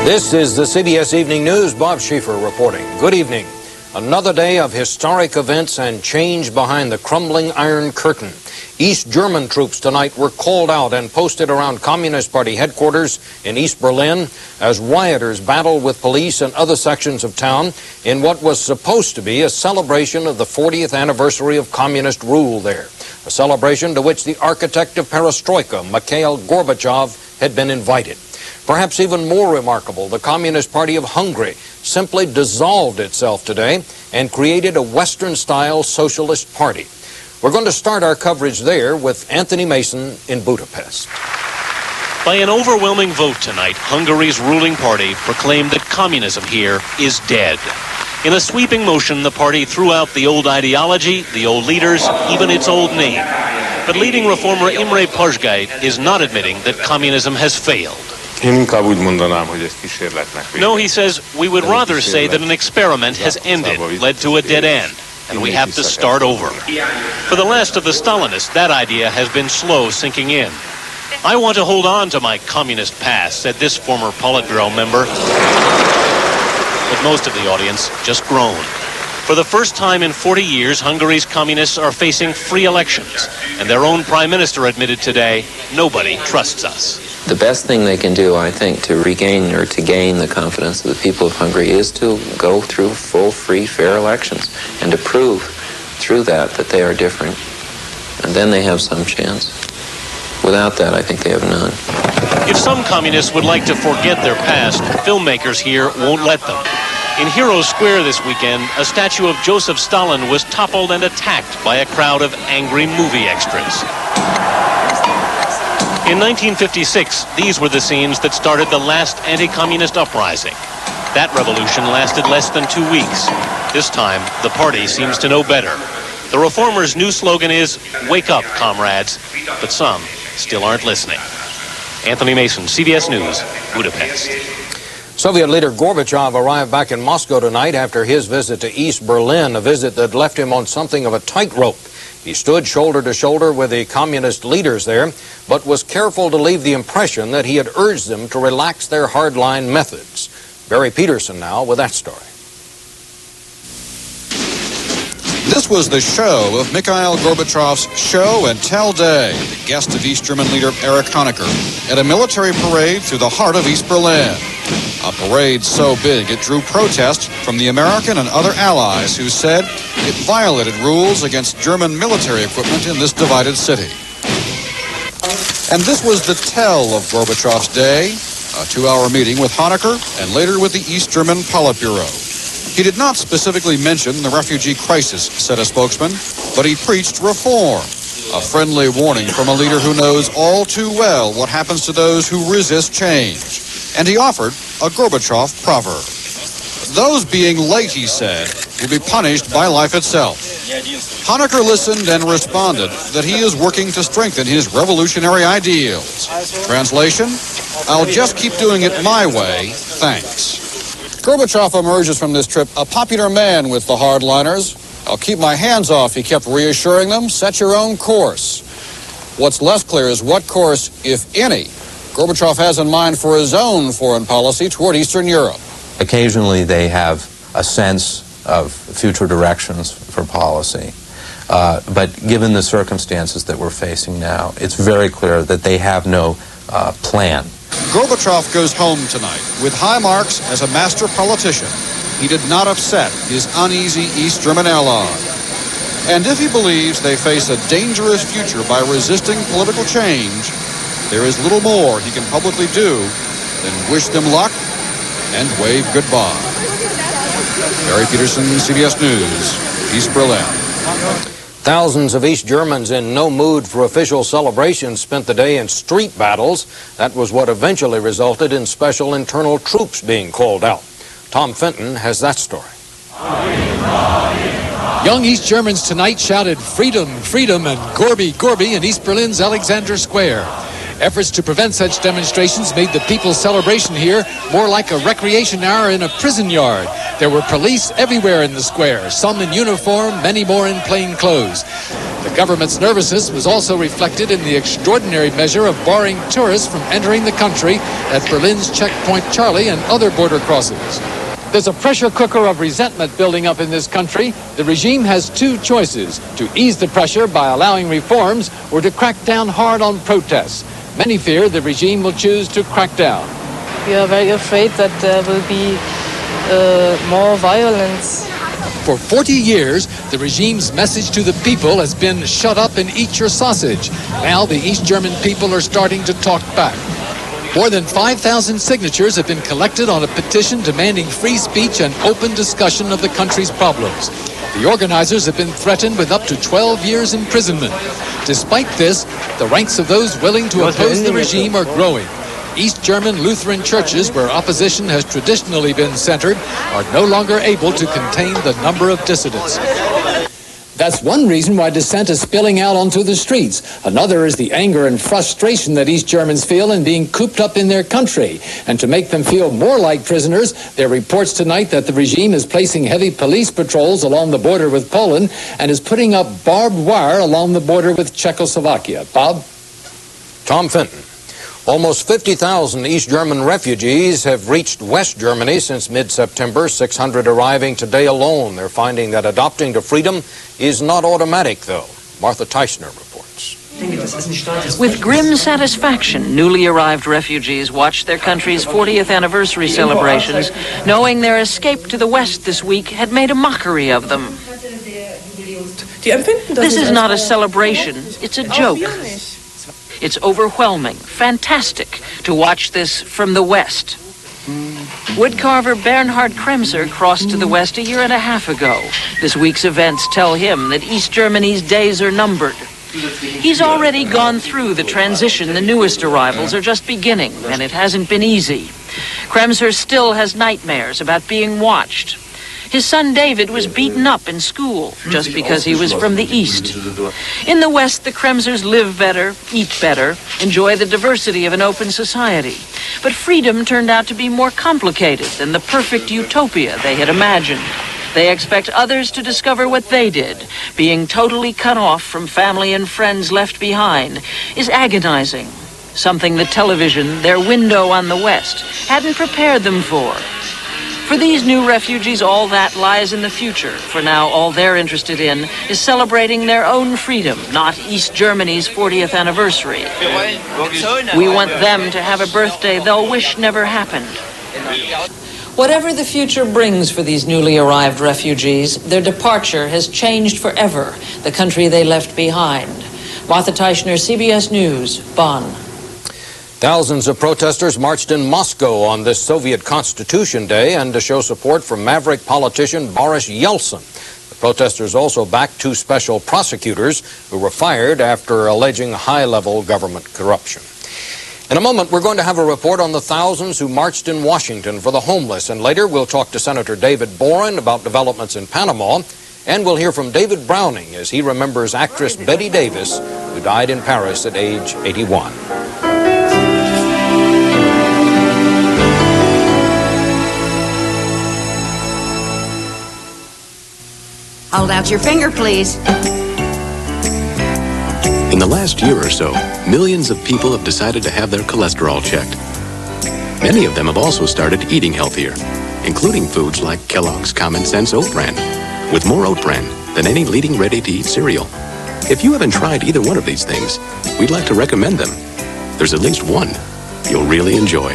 This is the CBS Evening News. Bob Schieffer reporting. Good evening. Another day of historic events and change behind the crumbling Iron Curtain. East German troops tonight were called out and posted around Communist Party headquarters in East Berlin as rioters battled with police and other sections of town in what was supposed to be a celebration of the 40th anniversary of communist rule there, a celebration to which the architect of perestroika, Mikhail Gorbachev, had been invited. Perhaps even more remarkable, the Communist Party of Hungary simply dissolved itself today and created a Western-style socialist party. We're going to start our coverage there with Anthony Mason in Budapest. By an overwhelming vote tonight, Hungary's ruling party proclaimed that communism here is dead. In a sweeping motion, the party threw out the old ideology, the old leaders, even its old name. But leading reformer Imre Pazsgai is not admitting that communism has failed. No, he says, we would rather say that an experiment has ended, led to a dead end, and we have to start over. For the last of the Stalinists, that idea has been slow sinking in. I want to hold on to my communist past, said this former Politburo member. But most of the audience just groaned. For the first time in 40 years, Hungary's communists are facing free elections, and their own prime minister admitted today, nobody trusts us. The best thing they can do, I think, to regain or to gain the confidence of the people of Hungary is to go through full, free, fair elections and to prove through that they are different. And then they have some chance. Without that, I think they have none. If some communists would like to forget their past, filmmakers here won't let them. In Heroes Square this weekend, a statue of Joseph Stalin was toppled and attacked by a crowd of angry movie extras. In 1956, these were the scenes that started the last anti-communist uprising. That revolution lasted less than 2 weeks. This time, the party seems to know better. The reformers' new slogan is, "Wake up, comrades," but some still aren't listening. Anthony Mason, CBS News, Budapest. Soviet leader Gorbachev arrived back in Moscow tonight after his visit to East Berlin, a visit that left him on something of a tightrope. He stood shoulder to shoulder with the communist leaders there, but was careful to leave the impression that he had urged them to relax their hardline methods. Barry Peterson now with that story. This was the show of Mikhail Gorbachev's show and tell day, the guest of East German leader Erich Honecker, at a military parade through the heart of East Berlin. A parade so big it drew protest from the American and other allies who said it violated rules against German military equipment in this divided city. And this was the tell of Gorbachev's day, a 2-hour meeting with Honecker and later with the East German Politburo. He did not specifically mention the refugee crisis, said a spokesman, but he preached reform, a friendly warning from a leader who knows all too well what happens to those who resist change. And he offered a Gorbachev proverb. Those being late, he said, will be punished by life itself. Honecker listened and responded that he is working to strengthen his revolutionary ideals. Translation, I'll just keep doing it my way, thanks. Gorbachev emerges from this trip a popular man with the hardliners. I'll keep my hands off, he kept reassuring them. Set your own course. What's less clear is what course, if any, Gorbachev has in mind for his own foreign policy toward Eastern Europe. Occasionally they have a sense of future directions for policy. But given the circumstances that we're facing now, it's very clear that they have no plan. Gorbachev goes home tonight with high marks as a master politician. He did not upset his uneasy East German ally. And if he believes they face a dangerous future by resisting political change, there is little more he can publicly do than wish them luck and wave goodbye. Barry Peterson, CBS News, East Berlin. Thousands of East Germans in no mood for official celebrations spent the day in street battles. That was what eventually resulted in special internal troops being called out. Tom Fenton has that story. Young East Germans tonight shouted "Freedom, freedom," and "Gorby, Gorby" in East Berlin's Alexander Square. Efforts to prevent such demonstrations made the people's celebration here more like a recreation hour in a prison yard. There were police everywhere in the square, some in uniform, many more in plain clothes. The government's nervousness was also reflected in the extraordinary measure of barring tourists from entering the country at Berlin's Checkpoint Charlie and other border crossings. There's a pressure cooker of resentment building up in this country. The regime has two choices: to ease the pressure by allowing reforms or to crack down hard on protests. Many fear the regime will choose to crack down. We are very afraid that there will be more violence. For 40 years, the regime's message to the people has been shut up and eat your sausage. Now the East German people are starting to talk back. More than 5,000 signatures have been collected on a petition demanding free speech and open discussion of the country's problems. The organizers have been threatened with up to 12 years imprisonment. Despite this, the ranks of those willing to oppose the regime are growing. East German Lutheran churches, where opposition has traditionally been centered, are no longer able to contain the number of dissidents. That's one reason why dissent is spilling out onto the streets. Another is the anger and frustration that East Germans feel in being cooped up in their country. And to make them feel more like prisoners, there are reports tonight that the regime is placing heavy police patrols along the border with Poland and is putting up barbed wire along the border with Czechoslovakia. Bob? Tom Fenton. Almost 50,000 East German refugees have reached West Germany since mid-September, 600 arriving today alone. They're finding that adopting to freedom is not automatic, though. Martha Teichner reports. With grim satisfaction, newly arrived refugees watched their country's 40th anniversary celebrations, knowing their escape to the West this week had made a mockery of them. This is not a celebration, it's a joke. It's overwhelming, fantastic to watch this from the West. Woodcarver Bernhard Kremser crossed to the West a year and a half ago. This week's events tell him that East Germany's days are numbered. He's already gone through the transition. The newest arrivals are just beginning, and it hasn't been easy. Kremser still has nightmares about being watched. His son David was beaten up in school just because he was from the East. In the West, the Kremsers live better, eat better, enjoy the diversity of an open society. But freedom turned out to be more complicated than the perfect utopia they had imagined. They expect others to discover what they did. Being totally cut off from family and friends left behind is agonizing, something the television, their window on the West, hadn't prepared them for. For these new refugees, all that lies in the future. For now, all they're interested in is celebrating their own freedom, not East Germany's 40th anniversary. We want them to have a birthday they'll wish never happened. Whatever the future brings for these newly arrived refugees, their departure has changed forever the country they left behind. Martha Teichner, CBS News, Bonn. Thousands of protesters marched in Moscow on this Soviet Constitution Day and to show support for maverick politician Boris Yeltsin. The protesters also backed two special prosecutors who were fired after alleging high-level government corruption. In a moment, we're going to have a report on the thousands who marched in Washington for the homeless, and later we'll talk to Senator David Boren about developments in Panama, and we'll hear from David Browning as he remembers actress Betty Davis, who died in Paris at age 81. Hold out your finger, please. In the last year or so, millions of people have decided to have their cholesterol checked. Many of them have also started eating healthier, including foods like Kellogg's Common Sense Oat Bran, with more oat bran than any leading ready-to-eat cereal. If you haven't tried either one of these things, we'd like to recommend them. There's at least one you'll really enjoy.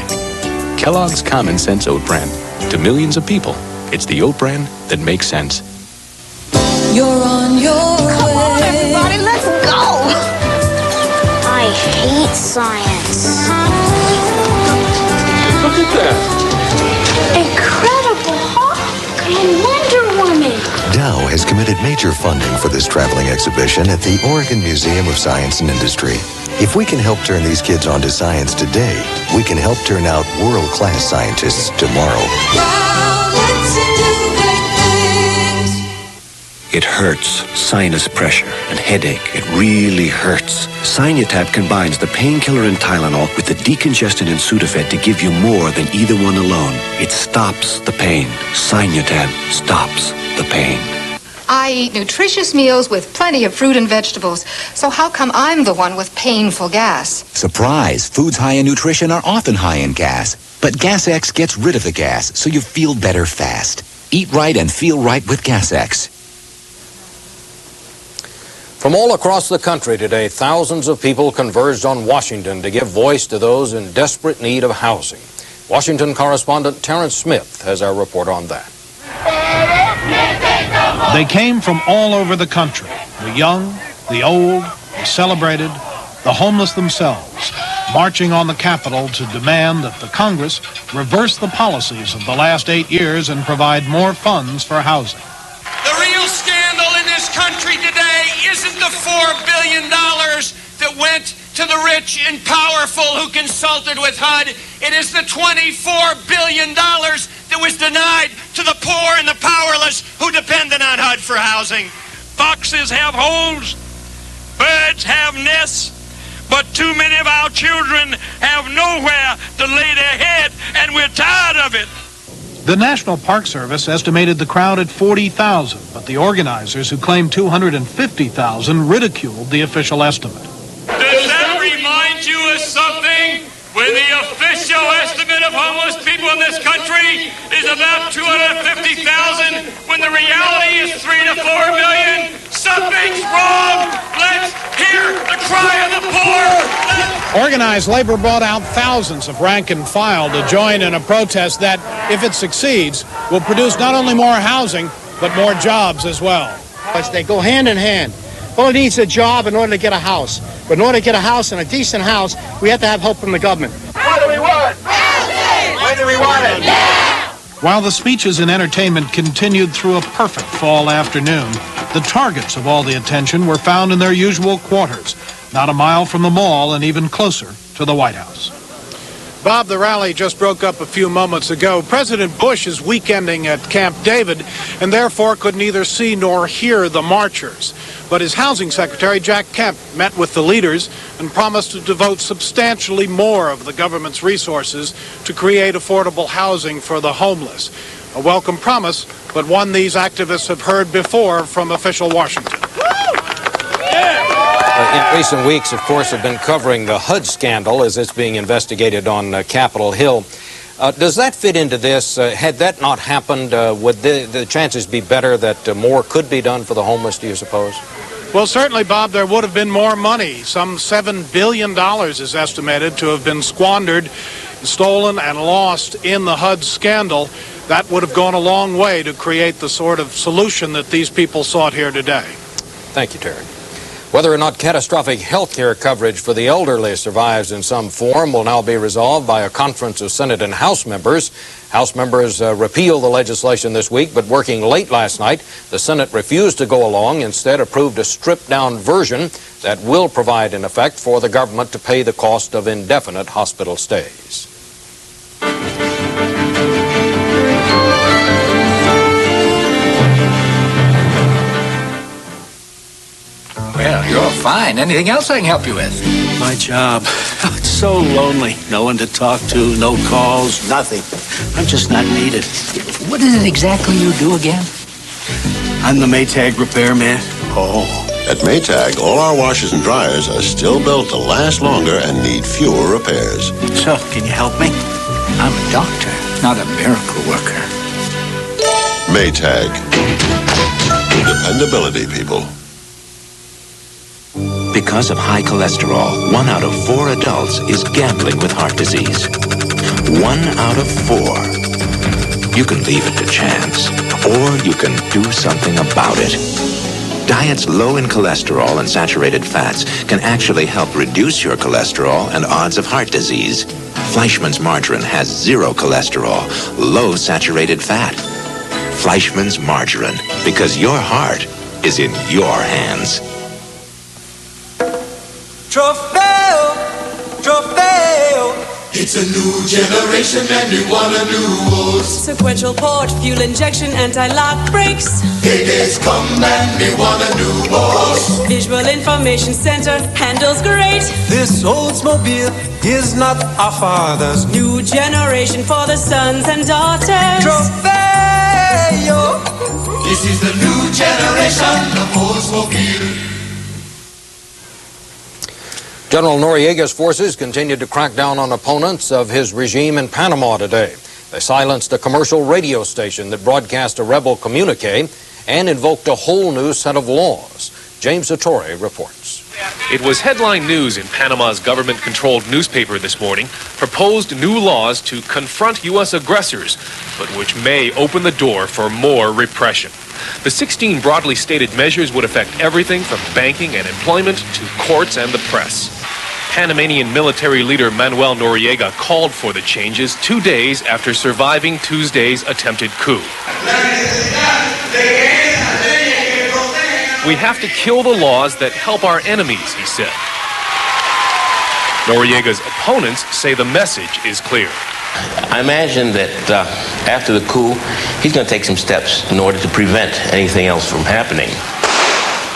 Kellogg's Common Sense Oat Bran. To millions of people, it's the oat bran that makes sense. You're on your way. Come on, everybody, let's go! I hate science. Look at that. Incredible Hulk and Wonder Woman. Dow has committed major funding for this traveling exhibition at the Oregon Museum of Science and Industry. If we can help turn these kids on to science today, we can help turn out world-class scientists tomorrow. Wow, let's do great things. It hurts, sinus pressure, and headache. It really hurts. Sinutab combines the painkiller and Tylenol with the decongestant and Sudafed to give you more than either one alone. It stops the pain. Sinutab stops the pain. I eat nutritious meals with plenty of fruit and vegetables. So how come I'm the one with painful gas? Surprise! Foods high in nutrition are often high in gas. But Gas X gets rid of the gas, so you feel better fast. Eat right and feel right with Gas X. From all across the country today, thousands of people converged on Washington to give voice to those in desperate need of housing. Washington correspondent Terrence Smith has our report on that. They came from all over the country, the young, the old, the celebrated, the homeless themselves, marching on the Capitol to demand that the Congress reverse the policies of the last 8 years and provide more funds for housing. The real scandal in this country today isn't the $4 billion that went to the rich and powerful who consulted with HUD. It is the $24 billion that was denied to the poor and the powerless who depended on HUD for housing. Foxes have holes, birds have nests, but too many of our children have nowhere to lay their head, and we're tired of it. The National Park Service estimated the crowd at 40,000, but the organizers who claimed 250,000 ridiculed the official estimate. Does that remind you of something? When the official estimate of homeless people in this country is about 250,000, when the reality is 3 to 4 million, something's wrong. Let's hear the cry of the poor. Organized labor brought out thousands of rank and file to join in a protest that, if it succeeds, will produce not only more housing, but more jobs as well. They go hand in hand. All needs a job in order to get a house. But in order to get a house and a decent house, we have to have help from the government. What do we want? Housing! When do we want it? Now! While the speeches and entertainment continued through a perfect fall afternoon, the targets of all the attention were found in their usual quarters, not a mile from the mall and even closer to the White House. Bob, the rally just broke up a few moments ago. President Bush is weekending at Camp David and therefore could neither see nor hear the marchers. But his housing secretary, Jack Kemp, met with the leaders and promised to devote substantially more of the government's resources to create affordable housing for the homeless. A welcome promise, but one these activists have heard before from official Washington. In recent weeks, of course, have been covering the HUD scandal as it's being investigated on Capitol Hill. Does that fit into this? Had that not happened, would the chances be better that more could be done for the homeless, do you suppose? Well, certainly, Bob, there would have been more money. Some $7 billion is estimated to have been squandered, stolen, and lost in the HUD scandal. That would have gone a long way to create the sort of solution that these people sought here today. Thank you, Terry. Whether or not catastrophic health care coverage for the elderly survives in some form will now be resolved by a conference of Senate and House members. House members repealed the legislation this week, but working late last night, the Senate refused to go along, instead approved a stripped-down version that will provide, in effect, for the government to pay the cost of indefinite hospital stays. Well, you're fine. Anything else I can help you with? My job. It's so lonely. No one to talk to, no calls, nothing. I'm just not needed. What is it exactly you do again? I'm the Maytag repairman. Oh. At Maytag, all our washers and dryers are still built to last longer and need fewer repairs. So, can you help me? I'm a doctor, not a miracle worker. Maytag. Dependability, people. Because of high cholesterol, 1 out of 4 adults is gambling with heart disease. 1 out of 4. You can leave it to chance, or you can do something about it. Diets low in cholesterol and saturated fats can actually help reduce your cholesterol and odds of heart disease. Fleischmann's margarine has 0 cholesterol, low saturated fat. Fleischmann's margarine, because your heart is in your hands. Trofeo, Trofeo. It's a new generation and we want a new world. Sequential port, fuel injection, anti-lock brakes. Paydays come and we want a new boss. Visual information center, handles great. This Oldsmobile is not our father's. New generation for the sons and daughters. Trofeo. Tropeo. This is the new generation of Oldsmobile. General Noriega's forces continued to crack down on opponents of his regime in Panama today. They silenced a commercial radio station that broadcast a rebel communique and invoked a whole new set of laws. James Satori reports. It was headline news in Panama's government-controlled newspaper this morning. Proposed new laws to confront U.S. aggressors, but which may open the door for more repression. The 16 broadly stated measures would affect everything from banking and employment to courts and the press. Panamanian military leader Manuel Noriega called for the changes 2 days after surviving Tuesday's attempted coup. We have to kill the laws that help our enemies, he said. Noriega's opponents say the message is clear. I imagine that after the coup, he's going to take some steps in order to prevent anything else from happening.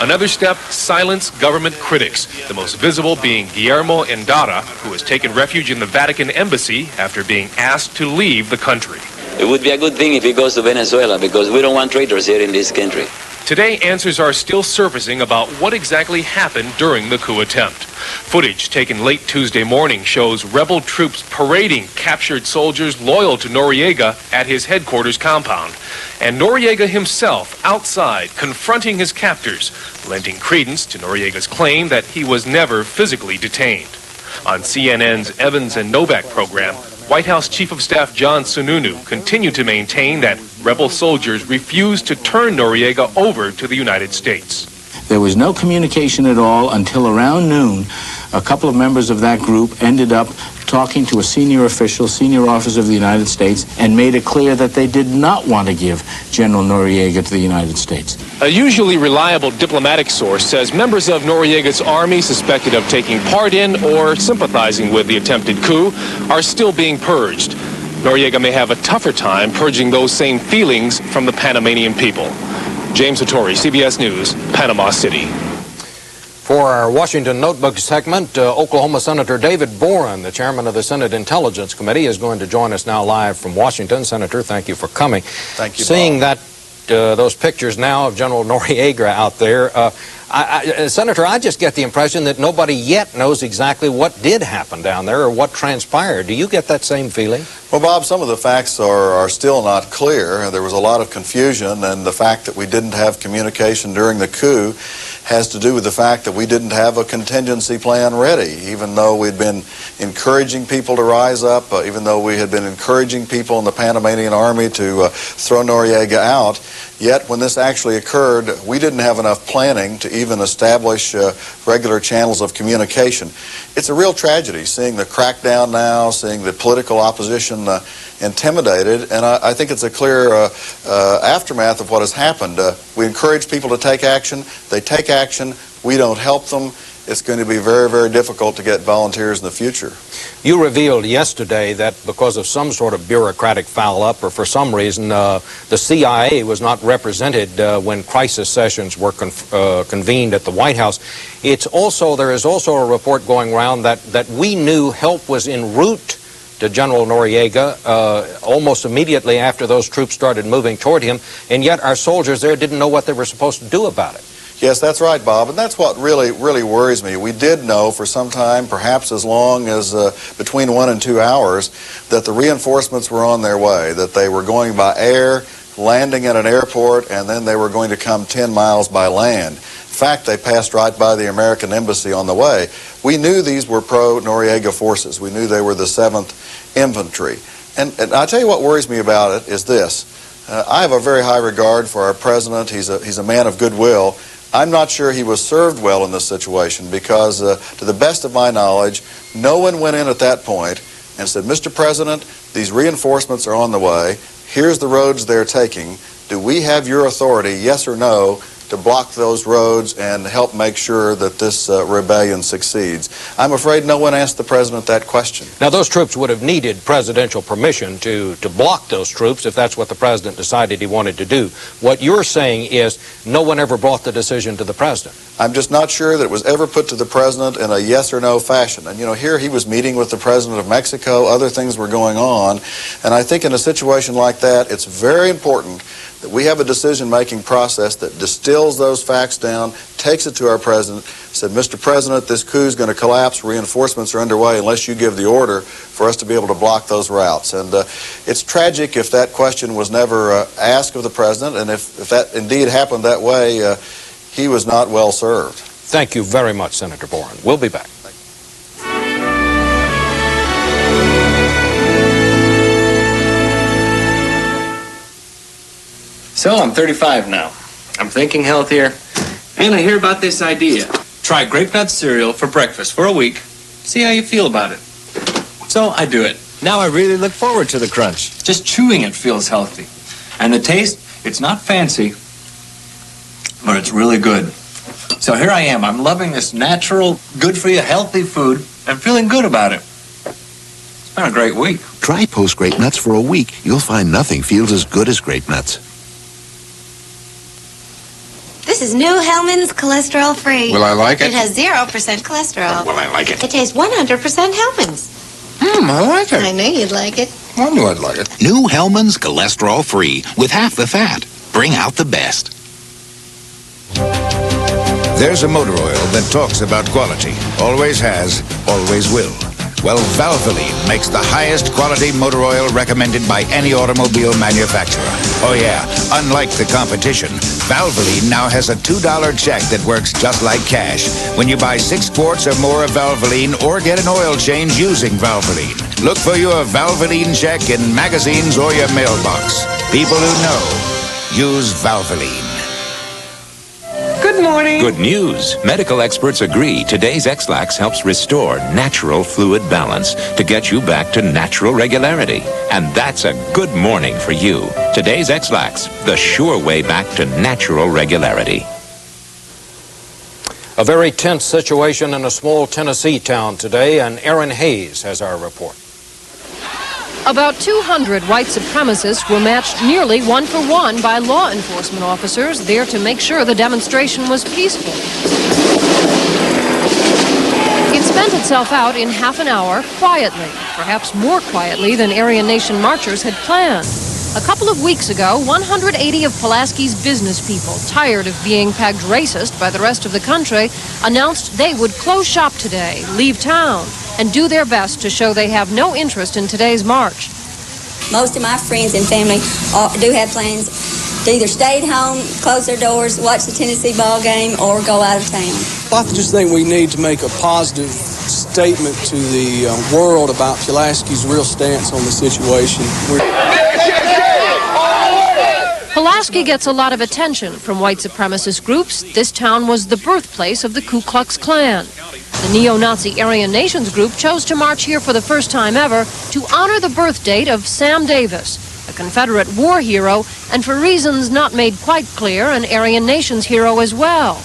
Another step, silence government critics, the most visible being Guillermo Endara, who has taken refuge in the Vatican embassy after being asked to leave the country. It would be a good thing if he goes to Venezuela, because we don't want traitors here in this country. Today, answers are still surfacing about what exactly happened during the coup attempt. Footage taken late Tuesday morning shows rebel troops parading captured soldiers loyal to Noriega at his headquarters compound, and Noriega himself outside confronting his captors, lending credence to Noriega's claim that he was never physically detained. On CNN's Evans and Novak program, White House Chief of Staff John Sununu continued to maintain that rebel soldiers refused to turn Noriega over to the United States. There was no communication at all until around noon. A couple of members of that group ended up talking to a senior official, senior officer of the United States, and made it clear that they did not want to give General Noriega to the United States. A usually reliable diplomatic source says members of Noriega's army suspected of taking part in or sympathizing with the attempted coup are still being purged. Noriega may have a tougher time purging those same feelings from the Panamanian people. James Satori, CBS News, Panama City. For our Washington Notebook segment, Oklahoma Senator David Boren, the chairman of the Senate Intelligence Committee, is going to join us now live from Washington. Senator, thank you for coming. Thank you, Seeing Bob. those pictures now of General Noriega out there, Senator, I just get the impression that nobody yet knows exactly what did happen down there or what transpired. Do you get that same feeling? Well, Bob, some of the facts are still not clear. There was a lot of confusion, and the fact that we didn't have communication during the coup has to do with the fact that we didn't have a contingency plan ready, even though we'd been encouraging people to rise up, even though we had been encouraging people in the Panamanian army to throw Noriega out. Yet, when this actually occurred, we didn't have enough planning to even establish regular channels of communication. It's a real tragedy seeing the crackdown now, seeing the political opposition intimidated, and I think it's a clear aftermath of what has happened. We encourage people to take action. They take action. We don't help them. It's going to be very, very difficult to get volunteers in the future. You revealed yesterday that because of some sort of bureaucratic foul-up or for some reason the CIA was not represented when crisis sessions were convened at the White House. There is also a report going around that we knew help was en route to General Noriega almost immediately after those troops started moving toward him, and yet our soldiers there didn't know what they were supposed to do about it. Yes, that's right, Bob, and that's what really worries me. We did know for some time, perhaps as long as between 1 and 2 hours, that the reinforcements were on their way, that they were going by air, landing at an airport, and then they were going to come 10 miles by land. In fact, they passed right by the American embassy on the way. We knew these were pro-Noriega forces. We knew they were the 7th Infantry. And I'll tell you what worries me about it is this. I have a very high regard for our president. He's a man of goodwill. I'm not sure he was served well in this situation because, to the best of my knowledge, no one went in at that point and said, Mr. President, these reinforcements are on the way. Here's the roads they're taking. Do we have your authority, yes or no, to block those roads and help make sure that this rebellion succeeds? I'm afraid no one asked the president that question. Now, those troops would have needed presidential permission to block those troops if that's what the president decided he wanted to do. What you're saying is no one ever brought the decision to the president. I'm just not sure that it was ever put to the president in a yes or no fashion. And, you know, here he was meeting with the president of Mexico, other things were going on, and I think in a situation like that, it's very important that we have a decision-making process that distills those facts down, takes it to our president, said, Mr. President, this coup is going to collapse, reinforcements are underway unless you give the order for us to be able to block those routes. And it's tragic if that question was never asked of the president, and if that indeed happened that way, he was not well served. Thank you very much, Senator Boren. We'll be back. So I'm 35 now. I'm thinking healthier, and I hear about this idea. Try grape nut cereal for breakfast for a week. See how you feel about it. So I do it. Now I really look forward to the crunch. Just chewing it feels healthy. And the taste, it's not fancy, but it's really good. So here I am. I'm loving this natural, good-for-you, healthy food and feeling good about it. It's been a great week. Try Post Grape Nuts for a week. You'll find nothing feels as good as grape nuts. This is new Hellman's cholesterol free. Will I like it? It has 0% cholesterol. Will I like it? It tastes 100% Hellman's. I like it. I knew you'd like it. I knew I'd like it. New Hellman's cholesterol free with half the fat. Bring out the best. There's a motor oil that talks about quality. Always has, always will. Well, Valvoline makes the highest quality motor oil recommended by any automobile manufacturer. Oh yeah, unlike the competition, Valvoline now has a $2 check that works just like cash when you buy 6 quarts or more of Valvoline or get an oil change using Valvoline. Look for your Valvoline check in magazines or your mailbox. People who know, use Valvoline. Good morning. Good news. Medical experts agree today's X-Lax helps restore natural fluid balance to get you back to natural regularity. And that's a good morning for you. Today's X-Lax, the sure way back to natural regularity. A very tense situation in a small Tennessee town today, and Aaron Hayes has our report. About 200 white supremacists were matched nearly 1-for-1 by law enforcement officers there to make sure the demonstration was peaceful. It spent itself out in half an hour, quietly, perhaps more quietly than Aryan Nation marchers had planned. A couple of weeks ago, 180 of Pulaski's business people, tired of being pegged racist by the rest of the country, announced they would close shop today, leave town, and do their best to show they have no interest in today's march. Most of my friends and family do have plans to either stay at home, close their doors, watch the Tennessee ball game, or go out of town. I just think we need to make a positive statement to the world about Pulaski's real stance on the situation. Pulaski gets a lot of attention from white supremacist groups. This town was the birthplace of the Ku Klux Klan. The neo-Nazi Aryan Nations group chose to march here for the first time ever to honor the birth date of Sam Davis, a Confederate war hero, and for reasons not made quite clear, an Aryan Nations hero as well.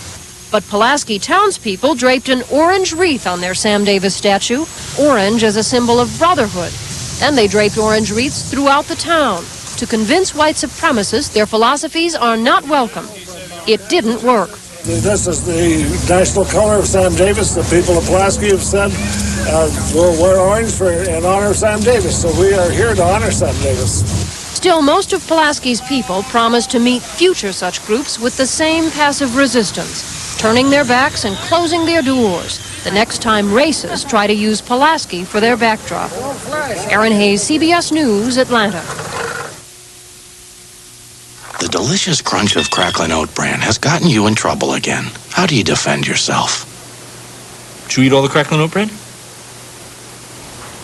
But Pulaski townspeople draped an orange wreath on their Sam Davis statue, orange as a symbol of brotherhood. Then they draped orange wreaths throughout the town to convince white supremacists their philosophies are not welcome. It didn't work. This is the national color of Sam Davis. The people of Pulaski have said we'll wear orange in honor of Sam Davis, so we are here to honor Sam Davis. Still, most of Pulaski's people promised to meet future such groups with the same passive resistance, turning their backs and closing their doors the next time racists try to use Pulaski for their backdrop. Aaron Hayes, CBS News, Atlanta. The delicious crunch of crackling oat bran has gotten you in trouble again. How do you defend yourself? Did you eat all the crackling oat bran?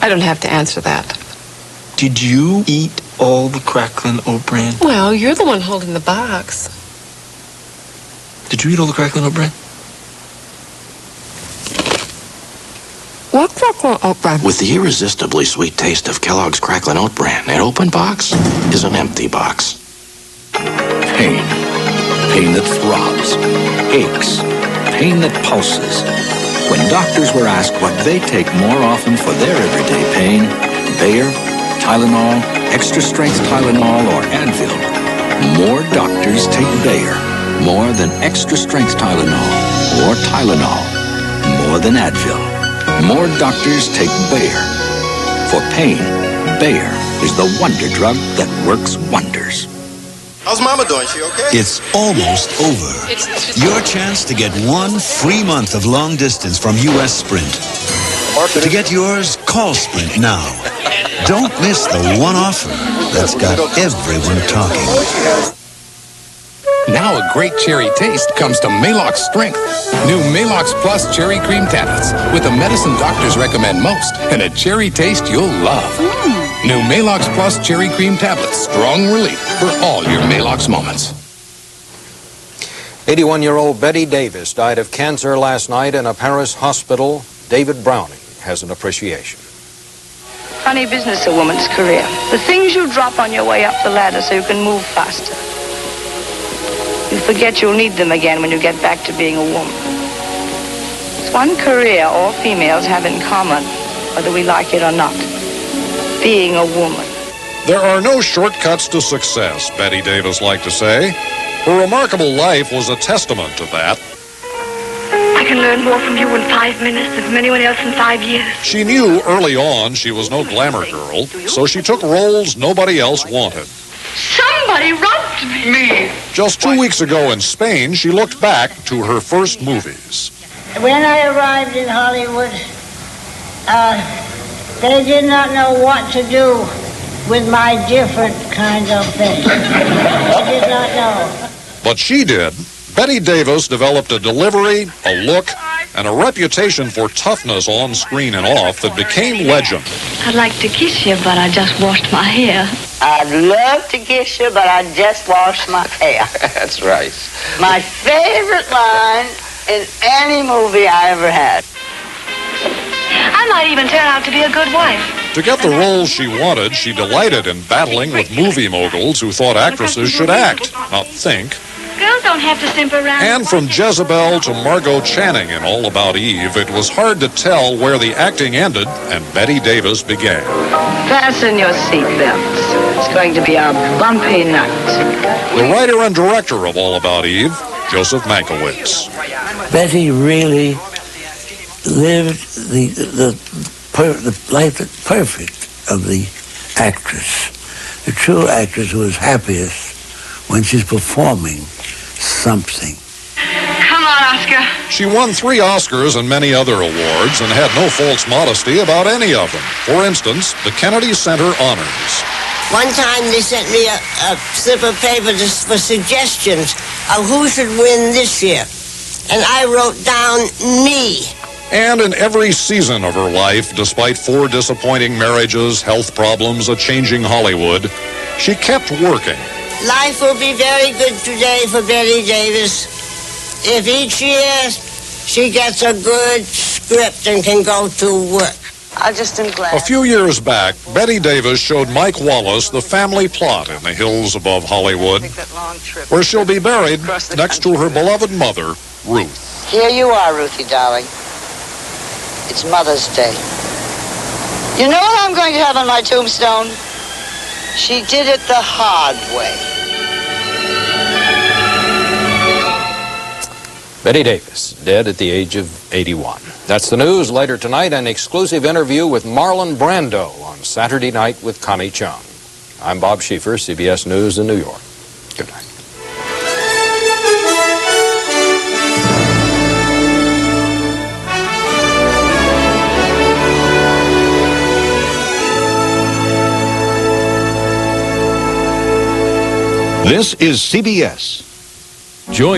I don't have to answer that. Did you eat all the crackling oat bran? Well, you're the one holding the box. Did you eat all the crackling oat bran? What crackling oat bran? With the irresistibly sweet taste of Kellogg's crackling oat bran, an open box is an empty box. Pain. pain that throbs, aches, pain that pulses. When doctors were asked what they take more often for their everyday pain, Bayer, Tylenol, extra strength Tylenol, or Advil, more doctors take Bayer more than extra strength Tylenol or Tylenol more than Advil. More doctors take Bayer. For pain, Bayer is the wonder drug that works wonders. How's Mama doing? She okay? It's almost over. Your chance to get one free month of long distance from U.S. Sprint. To get yours, call Sprint now. Don't miss the one offer that's got everyone talking. Now a great cherry taste comes to Maalox Strength. New Maalox Plus Cherry Cream Tablets with the medicine doctors recommend most and a cherry taste you'll love. New Maalox Plus Cherry Cream Tablets. Strong relief for all your Maalox moments. 81-year-old Betty Davis died of cancer last night in a Paris hospital. David Browning has an appreciation. Funny business, a woman's career. The things you drop on your way up the ladder so you can move faster. You forget you'll need them again when you get back to being a woman. It's one career all females have in common, whether we like it or not. Being a woman. There are no shortcuts to success, Betty Davis liked to say. Her remarkable life was a testament to that. I can learn more from you in 5 minutes than from anyone else in 5 years. She knew early on she was no glamour girl, so she took roles nobody else wanted. Somebody robbed me. Just 2 weeks ago in Spain, she looked back to her first movies. When I arrived in Hollywood, they did not know what to do with my different kinds of things. They did not know. But she did. Betty Davis developed a delivery, a look, and a reputation for toughness on screen and off that became legend. I'd like to kiss you, but I just washed my hair. I'd love to kiss you, but I just washed my hair. That's right. My favorite line in any movie I ever had. I might even turn out to be a good wife. To get the roles she wanted, she delighted in battling with movie moguls who thought actresses should act, not think. Girls don't have to simp around. And from Jezebel to Margot Channing in All About Eve, it was hard to tell where the acting ended and Betty Davis began. Fasten your seatbelts. It's going to be a bumpy night. The writer and director of All About Eve, Joseph Mankiewicz. Betty really lived the life that's perfect of the actress. The true actress who is happiest when she's performing something. Come on, Oscar. She won 3 Oscars and many other awards and had no false modesty about any of them. For instance, the Kennedy Center Honors. One time they sent me a slip of paper for suggestions of who should win this year. And I wrote down me. And in every season of her life, despite 4 disappointing marriages, health problems, a changing Hollywood, she kept working. Life will be very good today for Betty Davis if each year she gets a good script and can go to work. I just am glad. A few years back, Betty Davis showed Mike Wallace the family plot in the hills above Hollywood, where she'll be buried next to her beloved mother, Ruth. Here you are, Ruthie, darling. It's Mother's Day. You know what I'm going to have on my tombstone? She did it the hard way. Betty Davis, dead at the age of 81. That's the news. Later tonight, an exclusive interview with Marlon Brando on Saturday Night with Connie Chung. I'm Bob Schieffer, CBS News in New York. Good night. This is CBS.